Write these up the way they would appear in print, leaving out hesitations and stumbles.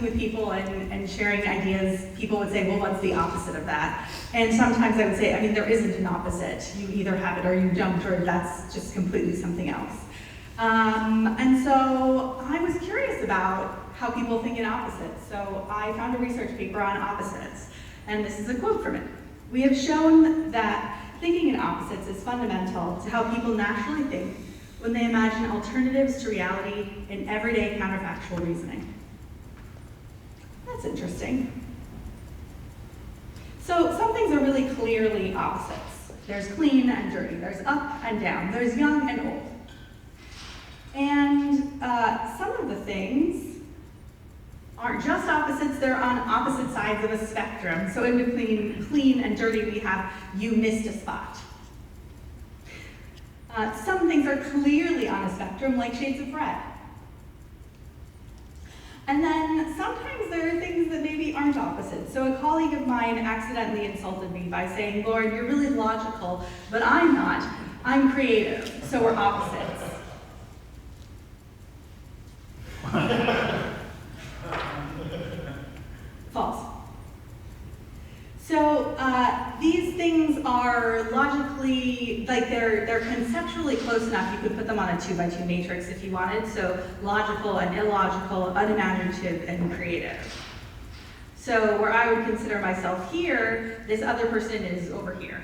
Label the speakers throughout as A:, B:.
A: with people and sharing ideas, people would say, well, what's the opposite of that? And sometimes I would say, I mean, there isn't an opposite. You either have it or you don't, or that's just completely something else. And so I was curious about how people think in opposites. So I found a research paper on opposites, and this is a quote from it. We have shown that thinking in opposites is fundamental to how people naturally think when they imagine alternatives to reality in everyday counterfactual reasoning. That's interesting. So some things are really clearly opposites. There's clean and dirty, there's up and down, there's young and old. And some of the things aren't just opposites, they're on opposite sides of a spectrum. So in between clean and dirty, we have you missed a spot. Some things are clearly on a spectrum, like shades of red. And then sometimes there are things that maybe aren't opposites. So a colleague of mine accidentally insulted me by saying, Lauren, you're really logical, but I'm not. I'm creative, so we're opposites. False. So these things are logically, like they're conceptually close enough. You could put them on a 2x2 matrix if you wanted. So logical and illogical, unimaginative and creative. So where I would consider myself here, this other person is over here.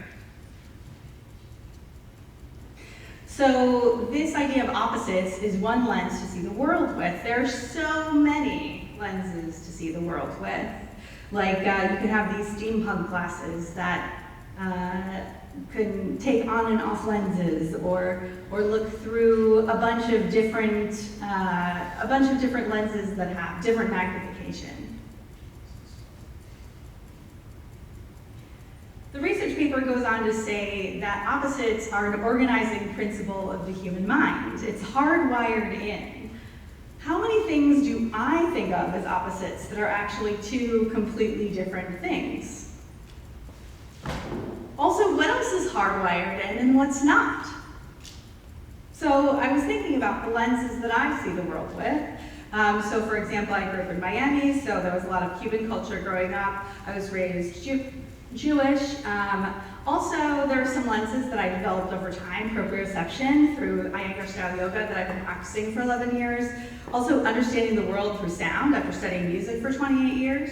A: So this idea of opposites is one lens to see the world with. There are so many lenses to see the world with. Like you could have these steampunk glasses that can take on and off lenses, or look through a bunch of different lenses that have different magnification. The research paper goes on to say that opposites are an organizing principle of the human mind. It's hardwired in. How many things do I think of as opposites that are actually two completely different things? Also, what else is hardwired in and what's not? So I was thinking about the lenses that I see the world with. So for example, I grew up in Miami, so there was a lot of Cuban culture growing up. I was raised Jewish. Also, there are some lenses that I developed over time, proprioception through Iyengar style yoga that I've been practicing for 11 years. Also, understanding the world through sound after studying music for 28 years.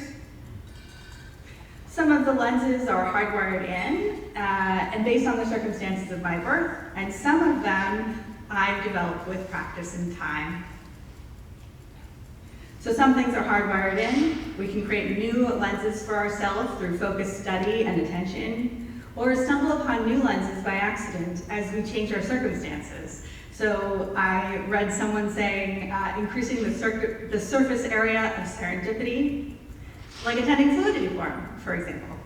A: Some of the lenses are hardwired in and based on the circumstances of my birth, and some of them I've developed with practice and time. So some things are hardwired in. We can create new lenses for ourselves through focused study and attention, or stumble upon new lenses by accident as we change our circumstances. So I read someone saying increasing the surface area of serendipity, like attending Fluidity Forum, for example.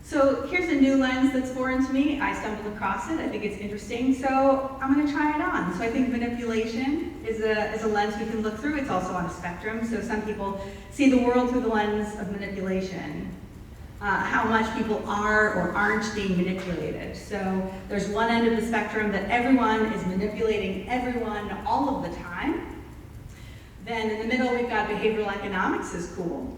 A: So here's a new lens that's foreign to me. I stumbled across it. I think it's interesting, so I'm going to try it on. So I think manipulation is a lens we can look through. It's also on a spectrum, so some people see the world through the lens of manipulation. How much people are or aren't being manipulated. So there's one end of the spectrum that everyone is manipulating everyone all of the time. Then in the middle, we've got behavioral economics is cool.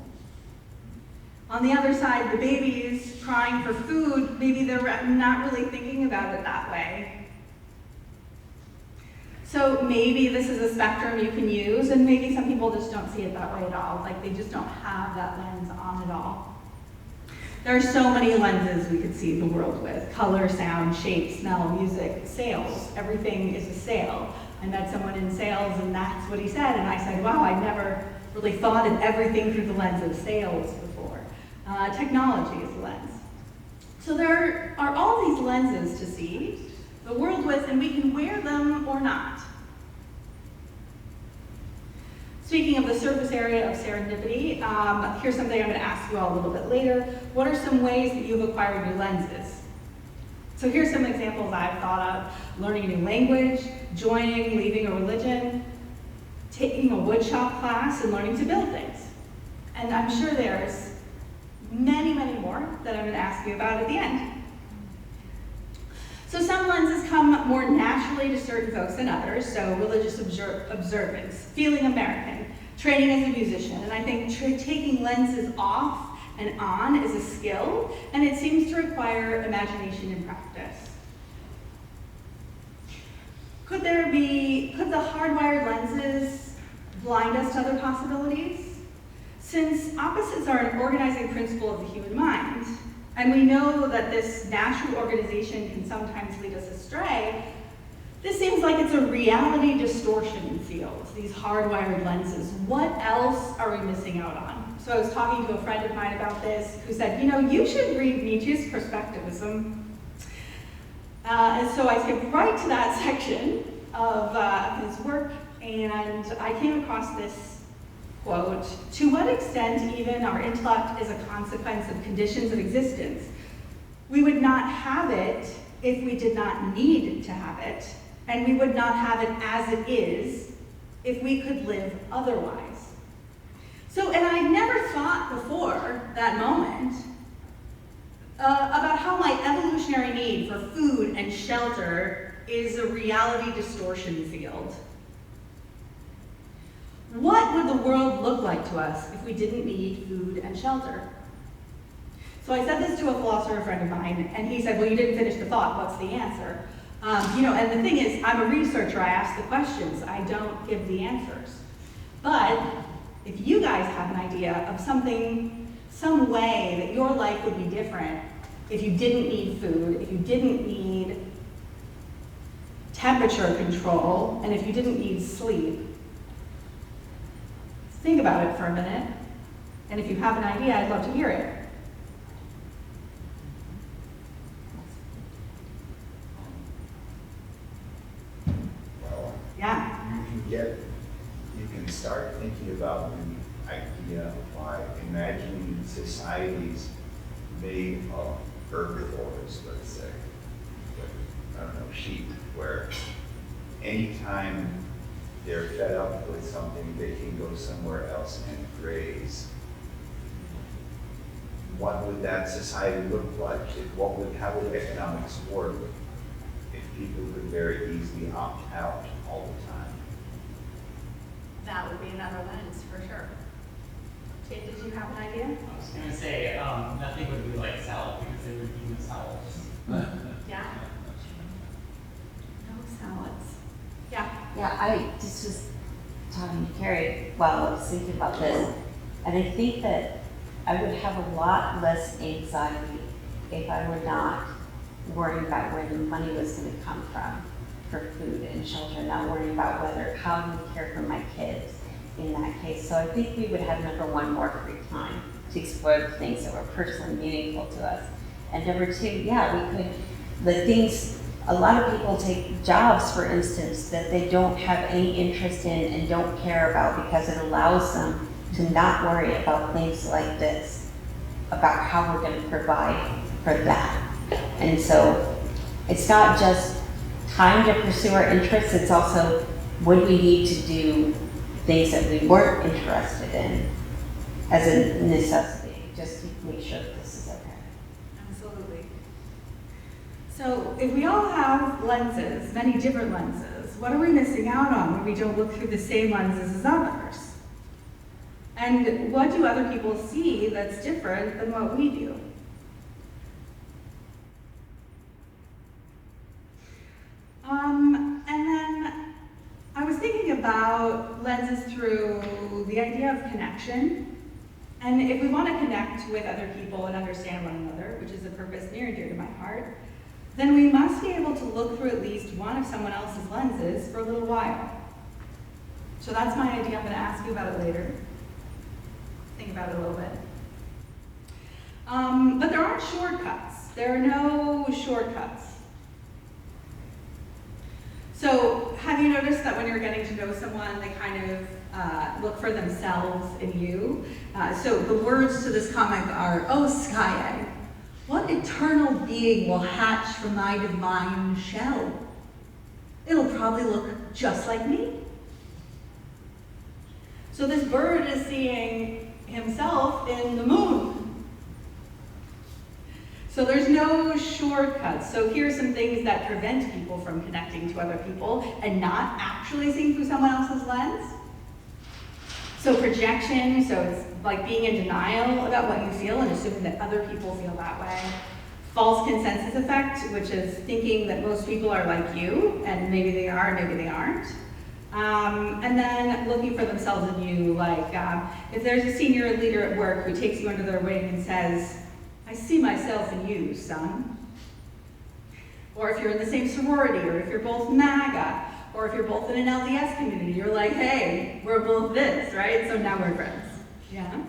A: On the other side, the babies crying for food, maybe they're not really thinking about it that way. So maybe this is a spectrum you can use, and maybe some people just don't see it that way at all, like they just don't have that lens on at all. There are so many lenses we could see the world with: color, sound, shape, smell, music, sales. Everything is a sale. I met someone in sales and that's what he said, and I said, wow, I never really thought of everything through the lens of sales before. Technology is a lens. So there are all these lenses to see the world with, and we can wear them or not. Speaking of the surface area of serendipity, here's something I'm going to ask you all a little bit later. What are some ways that you've acquired new lenses? So here's some examples I've thought of: learning a new language, joining, leaving a religion, taking a woodshop class, and learning to build things. And I'm sure there's many, many more that I'm going to ask you about at the end. So some lenses come more naturally to certain folks than others, so religious observance, feeling American, training as a musician, and I think taking lenses off and on is a skill, and it seems to require imagination and practice. Could the hardwired lenses blind us to other possibilities? Since opposites are an organizing principle of the human mind, and we know that this natural organization can sometimes lead us astray, this seems like it's a reality distortion field, these hardwired lenses. What else are we missing out on? So I was talking to a friend of mine about this who said, you should read Nietzsche's Perspectivism. And so I skipped right to that section of his work, and I came across this quote, "To what extent even our intellect is a consequence of conditions of existence? We would not have it if we did not need to have it, and we would not have it as it is if we could live otherwise." So, and I never thought before that moment about how my evolutionary need for food and shelter is a reality distortion field. What would the world look like to us if we didn't need food and shelter? So I said this to a philosopher friend of mine, and he said, well, you didn't finish the thought, what's the answer? And the thing is, I'm a researcher, I ask the questions, I don't give the answers. But if you guys have an idea of some way that your life would be different if you didn't need food, if you didn't need temperature control, and if you didn't need sleep, think about it for a minute, and if you have an idea, I'd love to hear it.
B: Well,
A: Yeah.
B: you can start thinking about the idea of imagining societies made of herbivores, let's say, sheep, where anytime they're fed up with something, they can go somewhere else and graze. What would that society look like? How would economics work if people could very easily opt out all the time?
A: That would be another lens, for sure. Tate, did you have an idea?
C: I was going to say, nothing would be like salad because they would be the salads.
A: Yeah. No salads. Yeah.
D: Yeah, I just was talking to Carrie while I was thinking about this, and I think that I would have a lot less anxiety if I were not worrying about where the money was going to come from for food and shelter, not worrying about how do we care for my kids in that case. So I think we would have, number one, more free time to explore the things that were personally meaningful to us. And number two, yeah, a lot of people take jobs, for instance, that they don't have any interest in and don't care about because it allows them to not worry about things like this, about how we're going to provide for that. And so it's not just time to pursue our interests, it's also would we need to do things that we weren't interested in as a necessity, just to make sure that this is okay.
A: Absolutely. So if we all have lenses, many different lenses, what are we missing out on when we don't look through the same lenses as others? And what do other people see that's different than what we do? And then I was thinking about lenses through the idea of connection. And if we want to connect with other people and understand one another, which is a purpose near and dear to my heart, then we must be able to look through at least one of someone else's lenses for a little while. So that's my idea. I'm going to ask you about it later. Think about it a little bit. But there aren't shortcuts. There are no shortcuts. So have you noticed that when you're getting to know someone, they kind of look for themselves in you? So the words to this comic are, "Oh, sky egg, what eternal being will hatch from thy divine shell? It'll probably look just like me." So this bird is seeing himself in the moon. So there's no shortcuts. So here's some things that prevent people from connecting to other people and not actually seeing through someone else's lens. So projection, so it's like being in denial about what you feel and assuming that other people feel that way. False consensus effect, which is thinking that most people are like you, and maybe they are, maybe they aren't. And then looking for themselves in you, like if there's a senior leader at work who takes you under their wing and says, I see myself in you, son. Or if you're in the same sorority, or if you're both MAGA, or if you're both in an LDS community, you're like, hey, we're both this, right? So now we're friends. Yeah.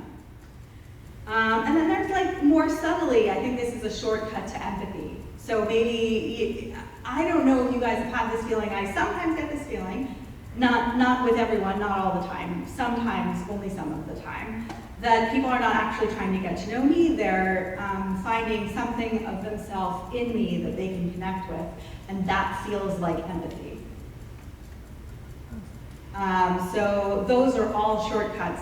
A: And then there's like more subtly, I think this is a shortcut to empathy. So maybe, I don't know if you guys have had this feeling, I sometimes get this feeling, not with everyone, not all the time, sometimes, only some of the time, that people are not actually trying to get to know me, they're finding something of themselves in me that they can connect with, and that feels like empathy. So those are all shortcuts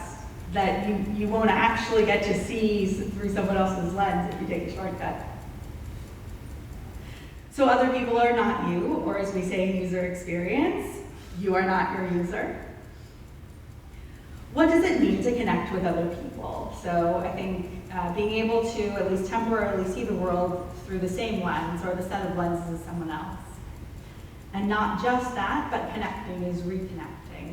A: that you won't actually get to see through someone else's lens if you take a shortcut. So other people are not you, or as we say in user experience, you are not your user. What does it mean to connect with other people? So I think being able to at least temporarily see the world through the same lens or the set of lenses as someone else. And not just that, but connecting is reconnecting.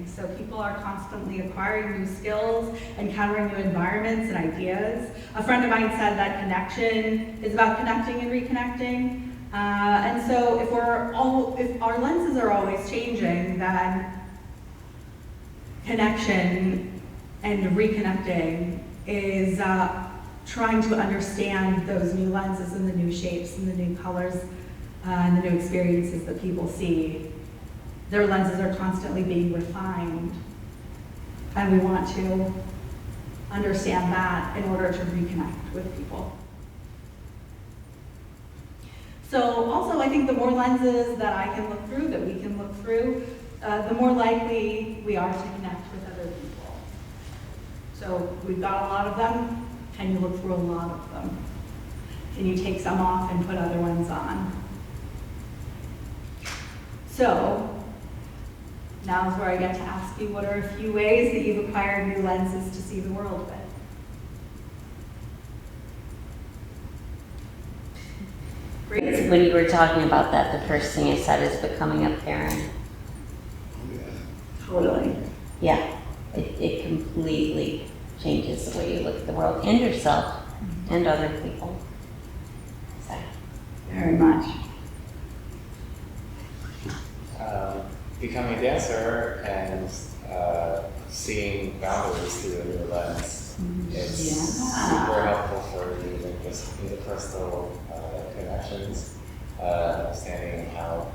A: So people are constantly acquiring new skills, encountering new environments and ideas. A friend of mine said that connection is about connecting and reconnecting. And so if our lenses are always changing, then connection and reconnecting is trying to understand those new lenses and the new shapes and the new colors and the new experiences that people see. Their lenses are constantly being refined, and we want to understand that in order to reconnect with people. So also, I think the more lenses that I can look through, that we can look through, the more likely we are to connect with other people. So we've got a lot of them. Can you look through a lot of them? Can you take some off and put other ones on? So now's where I get to ask you, what are a few ways that you've acquired new lenses to see the world with? Great.
D: When you were talking about that, the first thing I said is becoming a parent.
A: Totally.
D: Yeah, it completely changes the way you look at the world and yourself and other people. So.
A: Very much.
E: Becoming a dancer and seeing boundaries through a new lens. It's super helpful for even just interpersonal connections, understanding how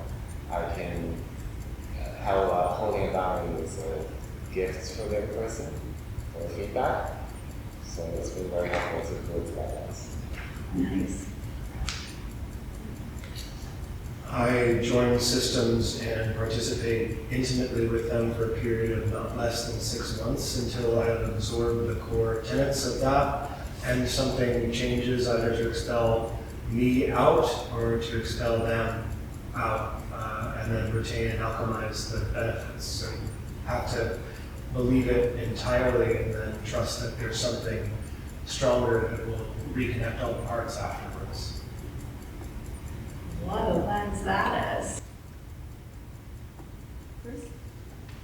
E: holding a boundary is a gift for the other person, for feedback. So it's been very helpful to go through that lens.
A: Nice.
F: I join systems and participate intimately with them for a period of not less than 6 months until I have absorbed the core tenets of that, and something changes either to expel me out or to expel them out, and then retain and alchemize the benefits. So you have to believe it entirely and then trust that there's something stronger that will reconnect all the parts afterwards.
A: What a lens that is. Bruce?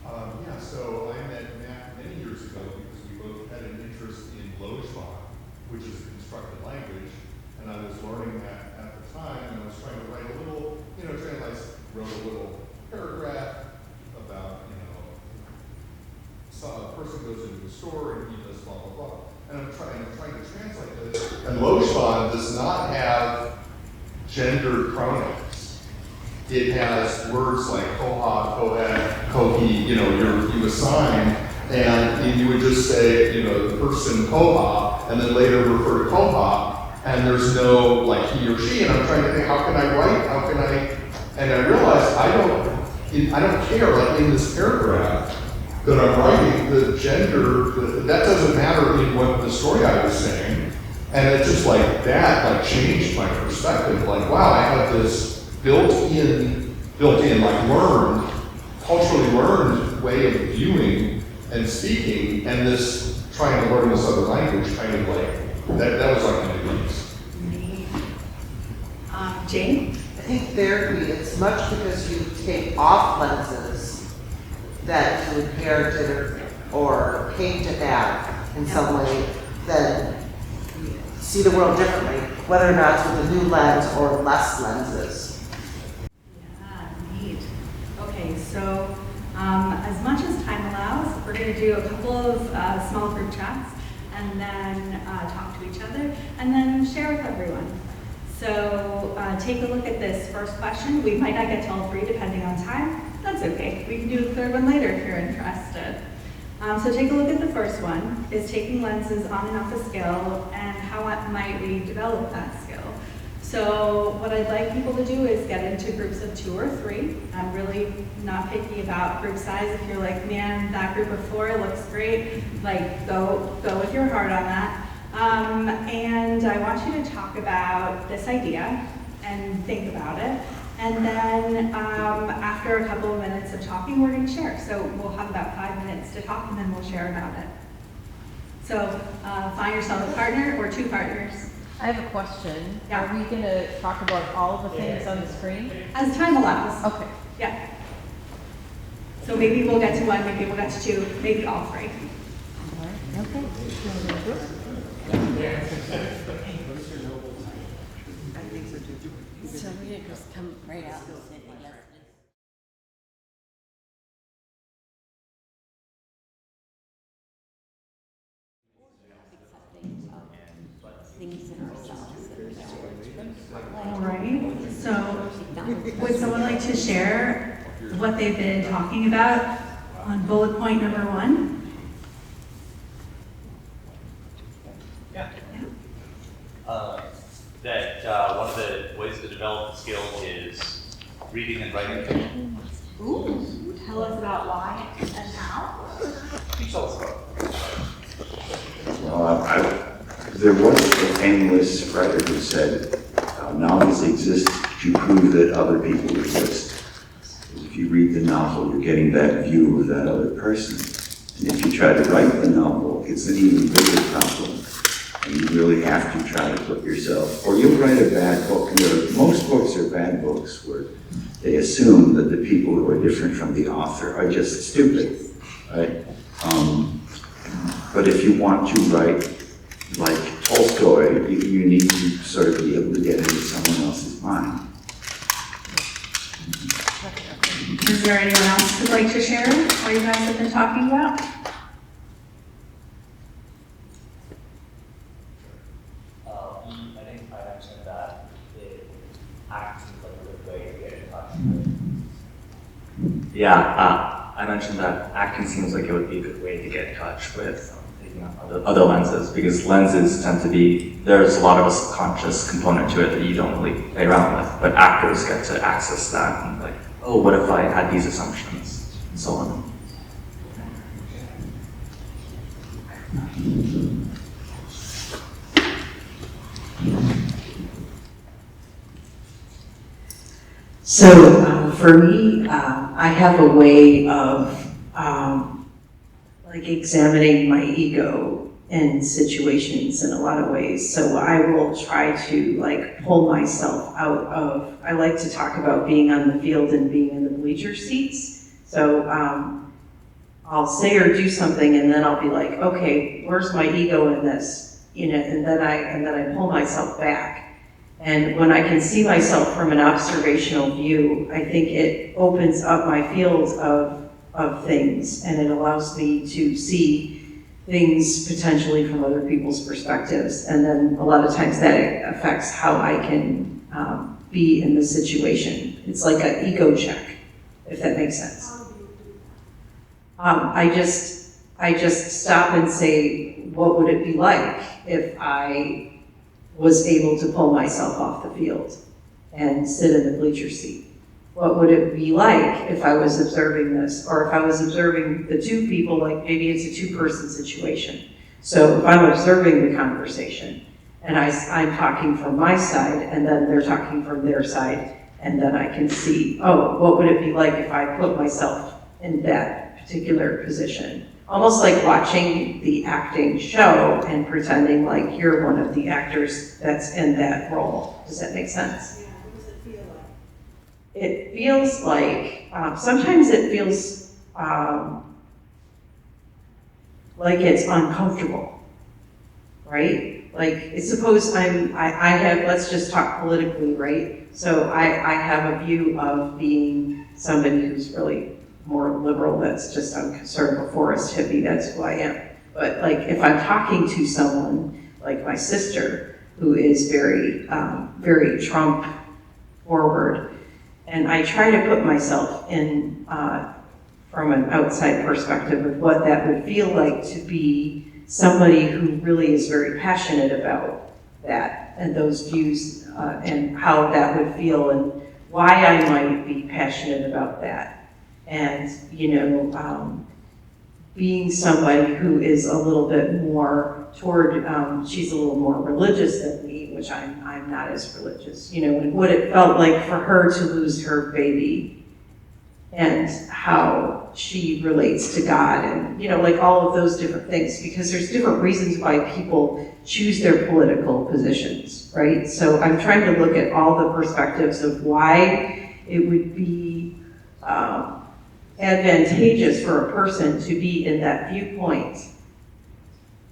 G: Yeah, so I met Matt many years ago because we both had an interest in Elbaum, which is a constructed language, and I was learning that at the time, and I was trying to write a little, wrote a little paragraph about, so a person goes into a store and he does blah, blah, blah. And I'm trying to translate this. And Elbaum does not have gendered pronouns. It has words like koha, kohet, kohi, you assign, and you would just say, the person koha, and then later refer to koha, and there's no like he or she, and I'm trying to think, how can I write, and I realized I don't care, like in this paragraph that I'm writing, the gender, that doesn't matter in what the story I was saying. And it just like that, like changed my perspective. Like, wow, I have this built-in, like culturally learned way of viewing and speaking, and this trying to learn this other language kind of like, that was like a new piece.
A: Jane?
H: I think therapy, it's much because you take off lenses that you inherited or came to have in some way, then you see the world differently, whether or not it's with a new lens or less lenses.
A: Yeah, neat. Okay, so as much as time allows, we're going to do a couple of small group chats and then talk to each other and then share with everyone. So take a look at this first question. We might not get to all three depending on time. That's okay. We can do the third one later if you're interested. So take a look at the first one. Is taking lenses on and off a skill, and how might we develop that skill? So what I'd like people to do is get into groups of 2 or 3. I'm really not picky about group size. If you're like, man, that group of 4 looks great, like go with your heart on that. And I want you to talk about this idea and think about it. And then after a couple of minutes of talking, we're going to share. So we'll have about 5 minutes to talk, and then we'll share about it. So find yourself a partner or 2 partners.
I: I have a question.
A: Yeah.
I: Are we going to talk about all of the things on the screen?
A: As time allows.
I: Okay.
A: Yeah. So maybe we'll get to 1, maybe we'll get to 2, maybe all 3.
I: Okay.
D: So we just come right out and sit and listen. Things in ourselves.
A: All right. So would someone like to share what they've been talking about on bullet point number 1?
J: Yeah. One of the ways to develop the skill is reading and writing.
A: Ooh, tell us about why and how.
B: Well, there was a famous writer who said, novels exist to prove that other people exist. If you read the novel, you're getting that view of that other person. And if you try to write the novel, it's an even bigger problem. And you really have to try to put yourself, or you'll write a bad book. Most books are bad books where they assume that the people who are different from the author are just stupid, right? But if you want to write like Tolstoy, you need to sort of be able to get into someone else's mind.
A: Is there anyone else who'd like to share what you guys have been talking about?
C: I think I mentioned that it acts seems like a good way to get in touch with.
K: Yeah, I mentioned that acting seems like it would be a good way to get in touch with taking up other lenses, because lenses tend to be, there's a lot of a subconscious component to it that you don't really play around with, but actors get to access that and like, oh, what if I had these assumptions, and so on.
L: So for me, I have a way of like examining my ego in situations in a lot of ways. So I will try to like pull myself out of, I like to talk about being on the field and being in the bleacher seats. So I'll say or do something and then I'll be like, okay, where's my ego in this? You know, and then I pull myself back. And when I can see myself from an observational view, I think it opens up my field of things, and it allows me to see things potentially from other people's perspectives. And then a lot of times that affects how I can be in the situation. It's like an ego check, if that makes sense. I just stop and say, what would it be like if I was able to pull myself off the field and sit in the bleacher seat? What would it be like if I was observing this, or if I was observing the 2 people, like maybe it's a 2-person situation. So if I'm observing the conversation and I'm talking from my side, and then they're talking from their side, and then I can see, oh, what would it be like if I put myself in that particular position? Almost like watching the acting show and pretending like you're one of the actors that's in that role. Does that make sense?
A: Yeah, what does it feel like?
L: It feels like, sometimes it feels like it's uncomfortable, right? Like, suppose I have, let's just talk politically, right? So I have a view of being somebody who's really more liberal, that's just, I'm conservative, forest hippie, that's who I am. But like, if I'm talking to someone like my sister, who is very, very Trump forward, and I try to put myself in, from an outside perspective of what that would feel like to be somebody who really is very passionate about that and those views, and how that would feel and why I might be passionate about that. And, being somebody who is a little bit more toward, she's a little more religious than me, which I'm not as religious, and what it felt like for her to lose her baby and how she relates to God and, like all of those different things, because there's different reasons why people choose their political positions, right? So I'm trying to look at all the perspectives of why it would be advantageous for a person to be in that viewpoint,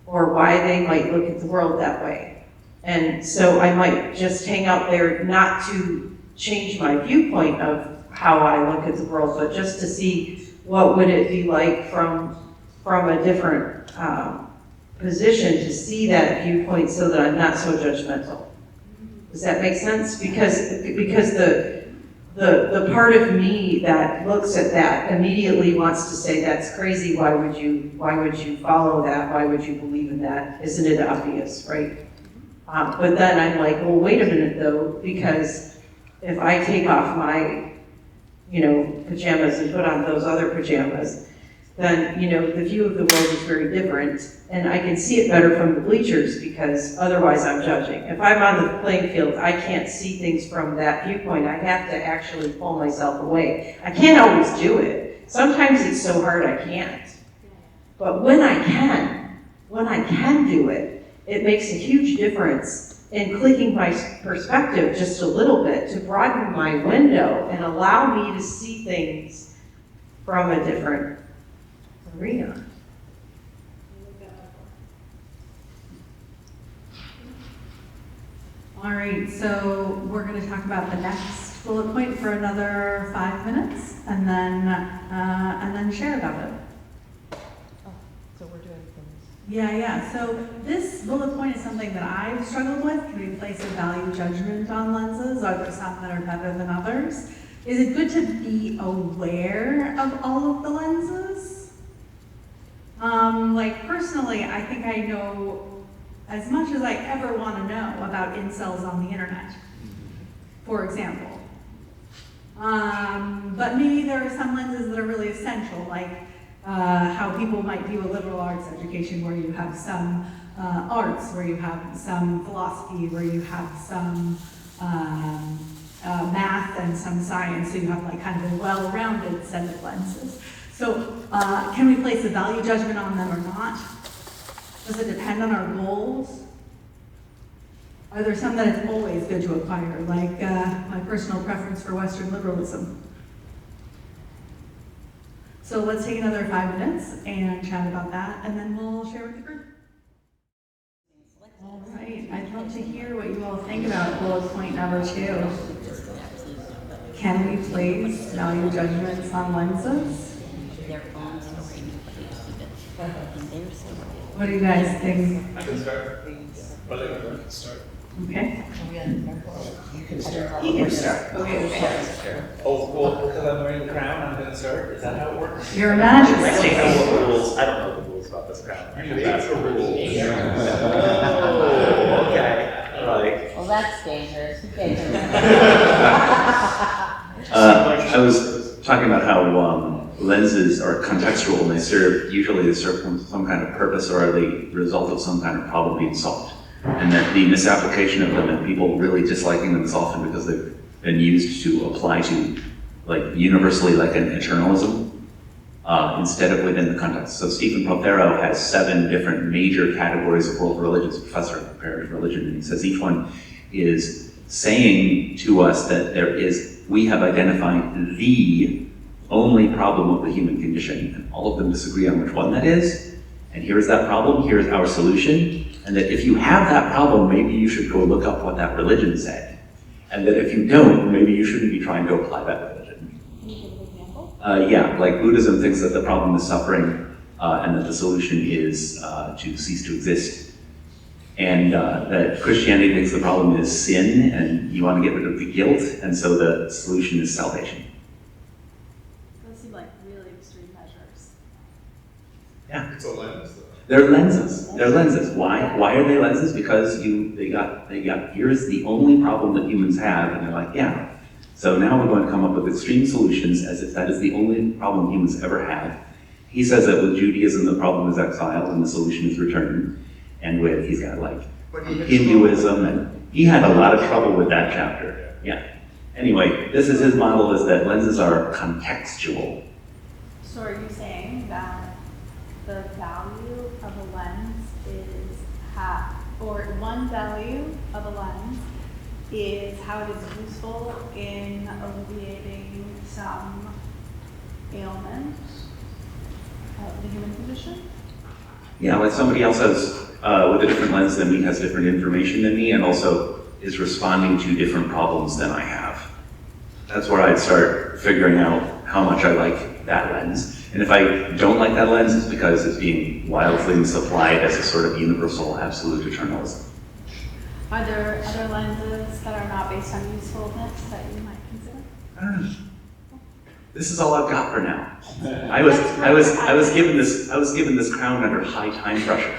L: or why they might look at the world that way. And so I might just hang out there not to change my viewpoint of how I look at the world, but just to see what would it be like from a different position to see that viewpoint so that I'm not so judgmental. Does that make sense? Because the part of me that looks at that immediately wants to say, that's crazy, why would you follow that? Why would you believe in that? Isn't it obvious, right? But then I'm like, well, wait a minute though, because if I take off my, pajamas and put on those other pajamas, then, the view of the world is very different, and I can see it better from the bleachers because otherwise I'm judging. If I'm on the playing field, I can't see things from that viewpoint. I have to actually pull myself away. I can't always do it. Sometimes it's so hard I can't. But when I can do it, it makes a huge difference in clicking my perspective just a little bit to broaden my window and allow me to see things from a different arena.
A: All right, so we're going to talk about the next bullet point for another 5 minutes, and then share about it.
I: So we're doing things.
A: Yeah. So this bullet point is something that I've struggled with. Can we place a value judgment on lenses? Are there some that are better than others? Is it good to be aware of all of the lenses? Personally, I think I know as much as I ever want to know about incels on the internet, for example. But maybe there are some lenses that are really essential, like how people might view a liberal arts education, where you have some arts, where you have some philosophy, where you have some math and some science, so you have like kind of a well-rounded set of lenses. So can we place a value judgment on them or not? Does it depend on our goals? Are there some that it's always good to acquire, like my personal preference for Western liberalism? So let's take another 5 minutes and chat about that, and then we'll share with the group. All right, I'd love to hear what you all think about bullet point number 2. Can we place value judgments on lenses? What do you guys think?
E: I can start.
A: Okay.
E: You can start.
A: You can start. Okay.
J: Oh, well, because I'm wearing the crown, I'm gonna start? Is that how it works?
A: Your
J: I
A: Majesty.
J: don't know what rules, I don't know the rules about this crown. That's the rules. Oh, okay, like.
D: Well, that's dangerous.
B: I was talking about how lenses are contextual and they serve some kind of purpose, or are they the result of some kind of problem being solved.
K: and that the misapplication of them and people really disliking them is often because they've been used to apply to like universally like an eternalism instead of within the context. So Stephen Prothero has 7 different major categories of world religions, professor of comparative religion, and he says each one is saying to us that we have identified the only problem of the human condition, and all of them disagree on which one that is. And here's that problem, here's our solution, and that if you have that problem, maybe you should go look up what that religion said. And that if you don't, maybe you shouldn't be trying to apply that religion.
I: Can you give an example?
K: Yeah, like Buddhism thinks that the problem is suffering, and that the solution is to cease to exist. And that Christianity thinks the problem is sin, and you want to get rid of the guilt, and so the solution is salvation.
I: Those seem like really extreme measures.
K: Yeah.
G: It's a lens, though.
K: They're lenses. They're lenses. Why? Why are they lenses? Because they got here's the only problem that humans have, and they're like, yeah. So now we're going to come up with extreme solutions as if that is the only problem humans ever have. He says that with Judaism the problem is exile and the solution is return. And he's got like Hinduism, and he had a lot of trouble with that chapter. Yeah. Anyway, this is his model, is that lenses are contextual.
I: So are you saying that the value of a lens is or one value of a lens is how it is useful in alleviating some ailment of the human condition?
K: Yeah, like somebody else has, with a different lens than me, has different information than me, and also is responding to different problems than I have. That's where I'd start figuring out how much I like that lens. And if I don't like that lens, it's because it's being wildly misapplied as a sort of universal absolute eternalism.
I: Are there other lenses that are not based on usefulness that you might consider?
K: I don't know. This is all I've got for now. I was given this crown under high time pressure.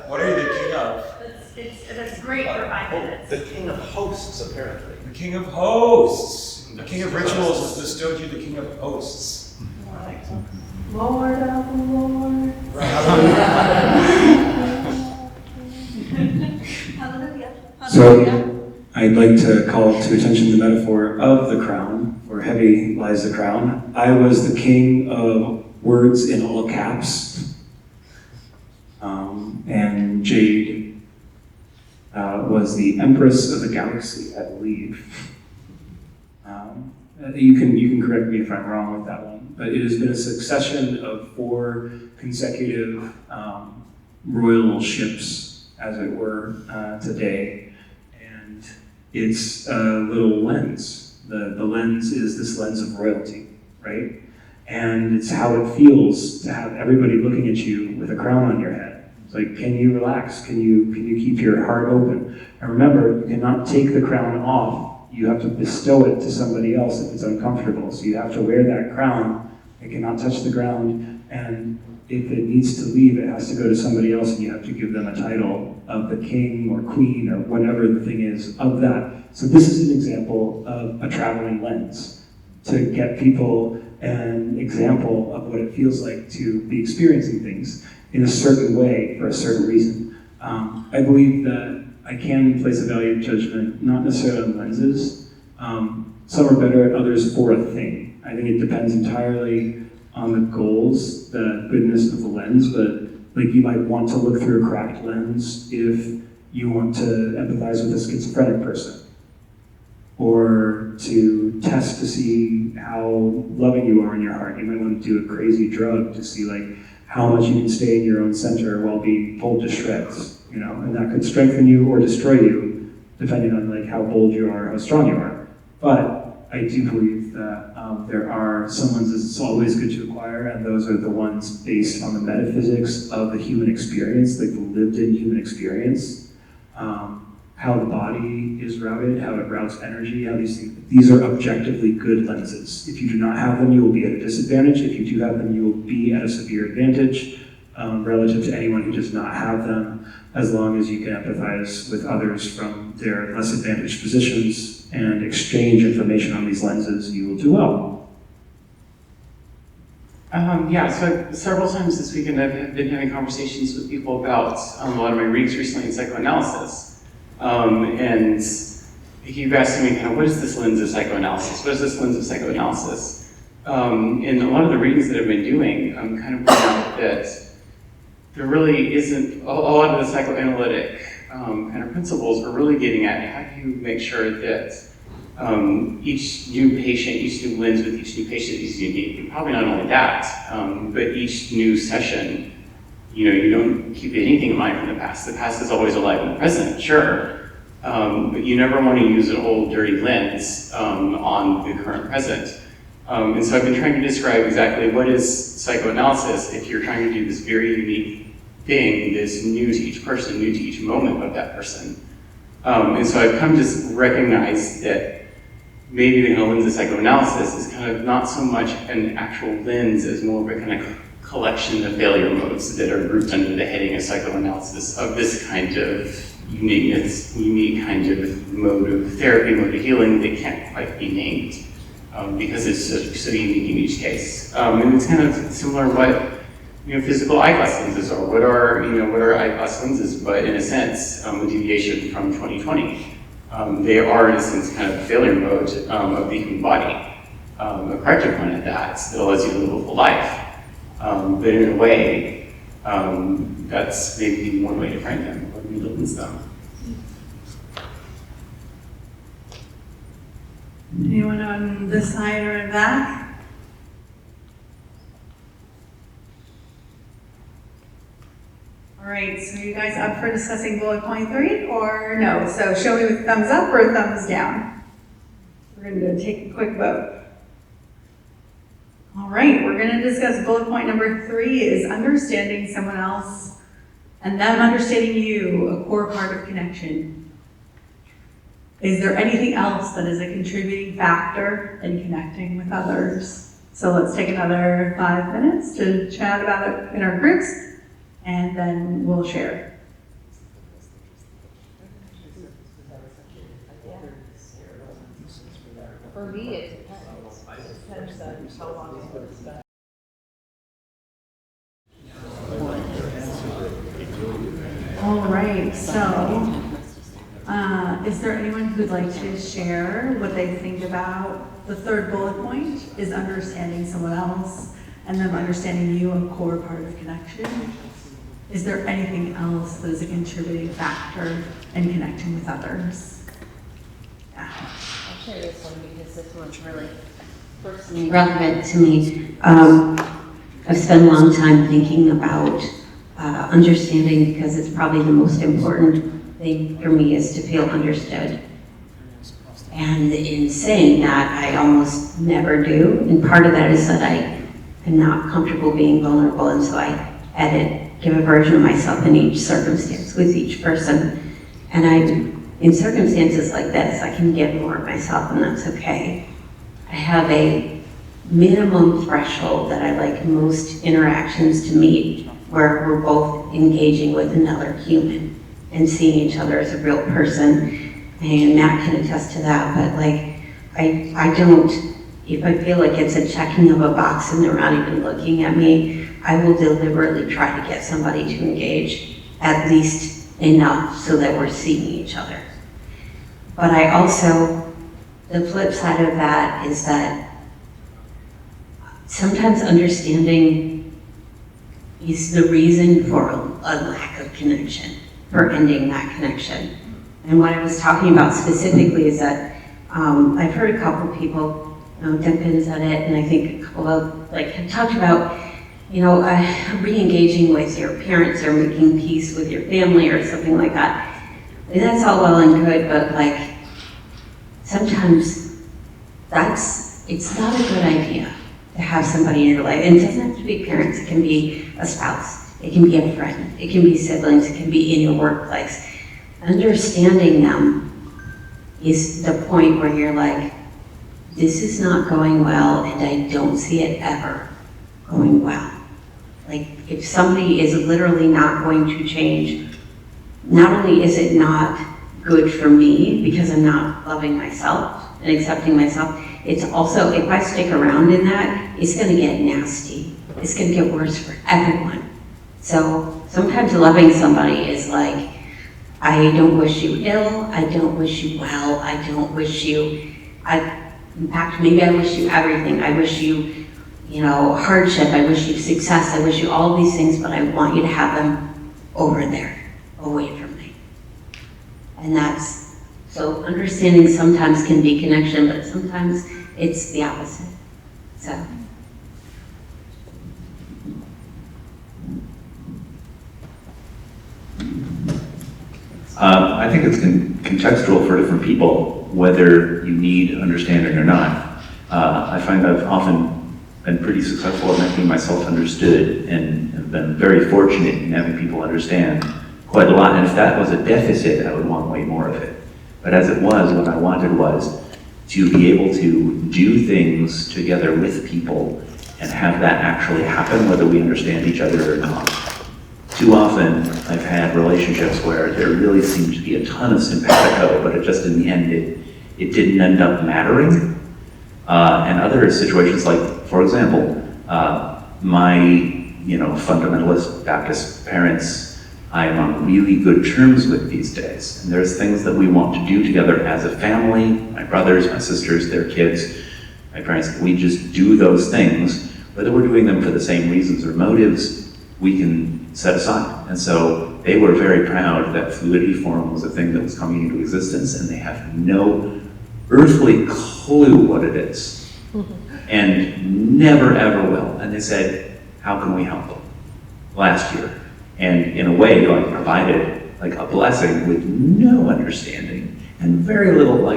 E: What are you the king of?
I: That's great for 5 minutes.
E: The king of hosts, apparently.
M: The king of hosts. The king of rituals has bestowed you the king of hosts.
I: Lord of the Lord. Hallelujah.
M: So I'd like to call to attention the metaphor of the crown, where heavy lies the crown. I was the king of words in all caps, and Jade was the empress of the galaxy, I believe. You can correct me if I'm wrong with that one, but it has been a succession of 4 consecutive royal ships, as it were, today, and it's a little lens. The lens is this lens of royalty, right? And it's how it feels to have everybody looking at you with a crown on your head. It's like, can you relax? Can you keep your heart open? And remember, you cannot take the crown off. You have to bestow it to somebody else if it's uncomfortable. So you have to wear that crown. It cannot touch the ground. And if it needs to leave, it has to go to somebody else, and you have to give them a title of the king or queen or whatever the thing is of that. So this is an example of a traveling lens to get people an example of what it feels like to be experiencing things in a certain way for a certain reason. I believe that I can place a value judgment, not necessarily on lenses. Some are better at others for a thing. I think it depends entirely on the goals, the goodness of the lens, but like you might want to look through a cracked lens if you want to empathize with a schizophrenic person, or to test to see how loving you are in your heart. You might want to do a crazy drug to see like how much you can stay in your own center while being pulled to shreds, you know, and that could strengthen you or destroy you, depending on like how bold you are, how strong you are. But I do believe that there are some lenses it's always good to acquire, and those are the ones based on the metaphysics of the human experience, like the lived-in human experience, how the body is routed, how it routes energy, how these things. These are objectively good lenses. If you do not have them, you will be at a disadvantage. If you do have them, you will be at a severe advantage relative to anyone who does not have them, as long as you can empathize with others from their less advantaged positions and exchange information on these lenses, you will do well.
N: Yeah, so several times this weekend I've been having conversations with people about a lot of my readings recently in psychoanalysis. And you've asked me kind of, what is this lens of psychoanalysis? What is this lens of psychoanalysis? And a lot of the readings that I've been doing, I'm kind of pointing out that there really isn't, a lot of the psychoanalytic kind of principles are really getting at how do you make sure that each new patient, each new lens with each new patient is unique. And probably not only that, but each new session, you don't keep anything in mind from the past. The past is always alive in the present, sure. But you never want to use an old dirty lens on the current present. And so I've been trying to describe exactly what is psychoanalysis if you're trying to do this very unique thing that's new to each person, new to each moment of that person. And so I've come to recognize that maybe the kind of lens of psychoanalysis is kind of not so much an actual lens as more of a kind of collection of failure modes that are grouped under the heading of psychoanalysis of this kind of uniqueness, unique kind of mode of therapy, mode of healing that can't quite be named because it's so unique in each case. And it's kind of similar to what physical eyeglass lenses are. What are eyeglass lenses? But in a sense, a deviation from 2020. They are, in a sense, kind of a failure mode of the human body, a corrective one at that allows you to live a full life. But in a way, that's maybe one way to frame them, or we lens them.
A: Anyone on this side or in back? All right, so you guys up for discussing bullet point 3 or no? So show me with thumbs up or thumbs down. We're going to take a quick vote. All right, we're going to discuss bullet point number 3 is understanding someone else and them understanding you, a core part of connection. Is there anything else that is a contributing factor in connecting with others? So let's take another 5 minutes to chat about it in our groups, and then we'll share.
D: For me, it depends on how long it's been.
A: All right, so is there anyone who'd like to share what they think about the third bullet point is understanding someone else and them understanding you, a core part of connection? Is there anything else that is a contributing factor in connecting with others? Yeah.
D: I'll share this one because this one's really
O: personally relevant to me. I've spent a long time thinking about understanding because it's probably the most important thing for me is to feel understood. And in saying that, I almost never do. And part of that is that I am not comfortable being vulnerable, and so I give a version of myself in each circumstance with each person. And in circumstances like this, I can give more of myself, and that's okay. I have a minimum threshold that I like most interactions to meet, where we're both engaging with another human and seeing each other as a real person. And Matt can attest to that, but like, I don't, if I feel like it's a checking of a box and they're not even looking at me, I will deliberately try to get somebody to engage at least enough so that we're seeing each other. But I also, the flip side of that is that sometimes understanding is the reason for a lack of connection, for ending that connection. And what I was talking about specifically is that I've heard a couple people, Duncan said it, and I think a couple of have talked about, re-engaging with your parents or making peace with your family or something like that. And that's all well and good, but sometimes it's not a good idea to have somebody in your life. And it doesn't have to be parents, it can be a spouse, it can be a friend, it can be siblings, it can be in your workplace. Understanding them is the point where you're like, this is not going well and I don't see it ever going well. Like if somebody is literally not going to change, not only is it not good for me because I'm not loving myself and accepting myself, it's also, if I stick around in that, it's gonna get nasty it's going to get worse for everyone. So sometimes loving somebody is like, I don't wish you ill, I don't wish you well, I don't wish you, in fact, maybe I wish you everything. I wish you, hardship, I wish you success, I wish you all these things, but I want you to have them over there, away from me. And so understanding sometimes can be connection, but sometimes it's the opposite. So.
B: I think it's contextual for different people, whether you need understanding or not. I find I've often been pretty successful at making myself understood and have been very fortunate in having people understand quite a lot. And if that was a deficit, I would want way more of it. But as it was, what I wanted was to be able to do things together with people and have that actually happen, whether we understand each other or not. Too often, I've had relationships where there really seemed to be a ton of simpatico, but it just in the end, it didn't end up mattering. And other situations like, for example, my fundamentalist Baptist parents, I am on really good terms with these days. And there's things that we want to do together as a family, my brothers, my sisters, their kids, my parents, we just do those things. Whether we're doing them for the same reasons or motives, we can set aside. And so they were very proud that Fluidity Forum was a thing that was coming into existence, and they have no earthly clue what it is. And never ever will. And they said, how can we help them? Last year. And in a way, provided a blessing with no understanding and very little,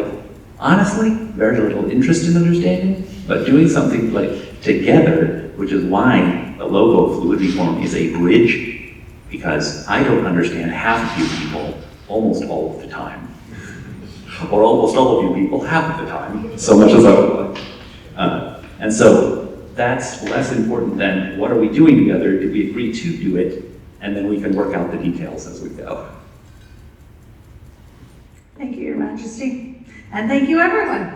B: honestly, very little interest in understanding, but doing something together, which is why the logo of Fluidity Forum is a bridge, because I don't understand half of you people almost all of the time. Or almost all of you people half of the time, so much as I would like. And so that's less important than what are we doing together, did we agree to do it, and then we can work out the details as we go.
A: Thank you, Your Majesty. And thank you, everyone.